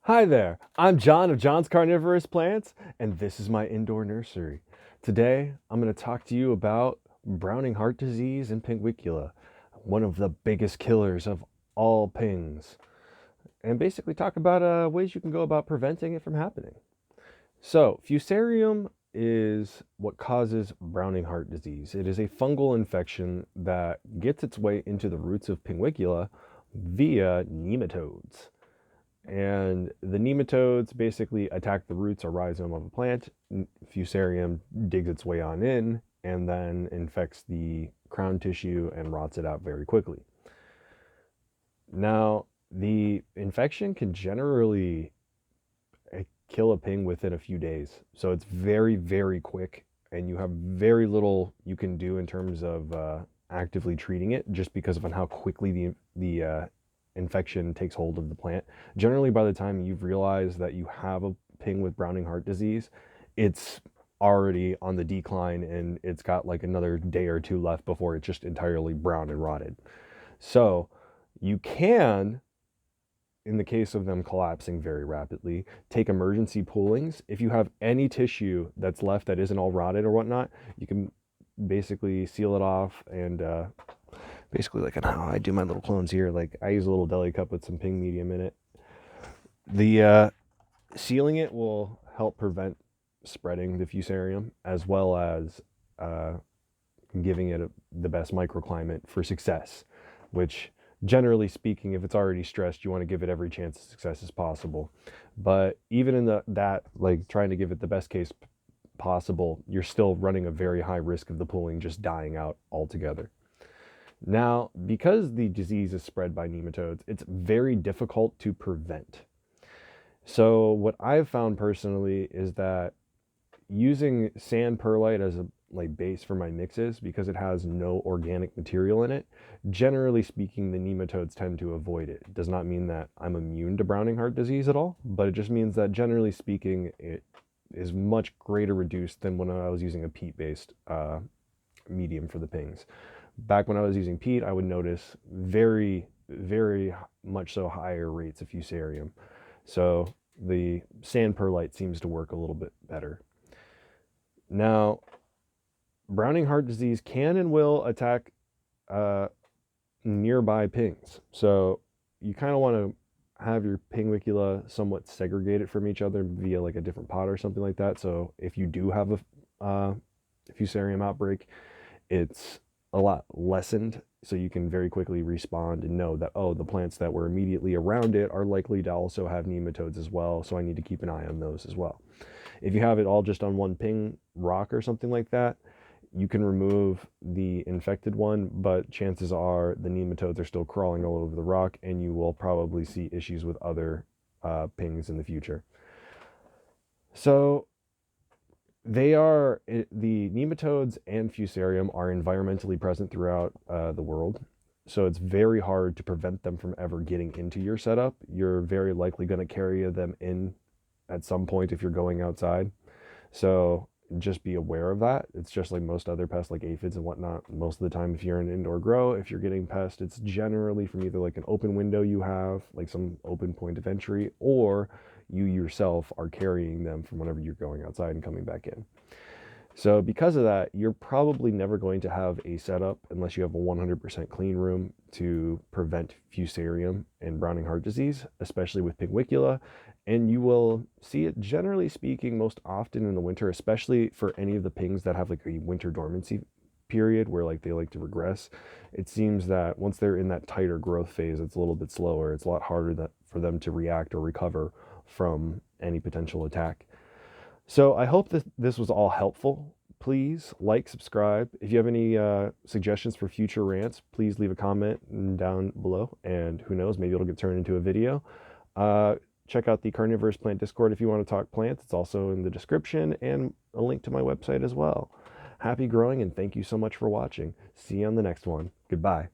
Hi there, I'm John of John's Carnivorous Plants, and this is my indoor nursery. Today, I'm going to talk to you about Browning heart disease and Pinguicula, one of the biggest killers of all pings, and basically talk about ways you can go about preventing it from happening. So, Fusarium is what causes Browning heart disease. It is a fungal infection that gets its way into the roots of Pinguicula via nematodes. And the nematodes basically attack the roots or rhizome of a plant. Fusarium digs its way on in and then infects the crown tissue and rots it out very quickly. Now, the infection can generally kill a ping within a few days. So it's very, very quick, and you have very little you can do in terms of actively treating it just because of how quickly the infection takes hold of the plant. Generally, by the time you've realized that you have a ping with Browning heart disease, it's already on the decline and it's got like another day or two left before it's just entirely brown and rotted. So you can, in the case of them collapsing very rapidly, take emergency pullings. If you have any tissue that's left that isn't all rotted or whatnot, you can basically seal it off and basically like how I do my little clones here. Like I use a little deli cup with some ping medium in it. The sealing it will help prevent spreading the fusarium as well as giving it the best microclimate for success, which generally speaking, if it's already stressed, you want to give it every chance of success as possible. But even in that, like trying to give it the best case possible, you're still running a very high risk of the pulling just dying out altogether. Now, because the disease is spread by nematodes, it's very difficult to prevent. So what I've found personally is that using sand perlite as a base for my mixes, because it has no organic material in it, generally speaking, the nematodes tend to avoid it. It does not mean that I'm immune to Browning heart disease at all, but it just means that generally speaking, it is much greater reduced than when I was using a peat-based medium for the pings. Back when I was using peat, I would notice very, very much so higher rates of fusarium. So the sand perlite seems to work a little bit better. Now, Browning heart disease can and will attack nearby pings. So you kind of want to have your Pinguicula somewhat segregated from each other via like a different pot or something like that. So if you do have a Fusarium outbreak, it's a lot lessened, so you can very quickly respond and know that, oh, the plants that were immediately around it are likely to also have nematodes as well, so I need to keep an eye on those as well. If you have it all just on one ping rock or something like that, you can remove the infected one, but chances are the nematodes are still crawling all over the rock, and you will probably see issues with other pings in the future. So the nematodes and Fusarium are environmentally present throughout the world. So it's very hard to prevent them from ever getting into your setup. You're very likely going to carry them in at some point if you're going outside. So just be aware of that. It's just like most other pests like aphids and whatnot. Most of the time, if you're in an indoor grow, if you're getting pests, it's generally from either like an open window you have, like some open point of entry, or you yourself are carrying them from whenever you're going outside and coming back in. So because of that, you're probably never going to have a setup unless you have a 100% clean room to prevent Fusarium and Browning heart disease, especially with Pinguicula. And you will see it, generally speaking, most often in the winter, especially for any of the pings that have like a winter dormancy period where like they like to regress. It seems that once they're in that tighter growth phase, it's a little bit slower. It's a lot harder for them to react or recover from any potential attack. So I hope that this was all helpful. Please like, subscribe. If you have any suggestions for future rants, please leave a comment down below. And who knows, maybe it'll get turned into a video. Check out the Carnivorous Plant Discord if you want to talk plants. It's also in the description and a link to my website as well. Happy growing and thank you so much for watching. See you on the next one. Goodbye.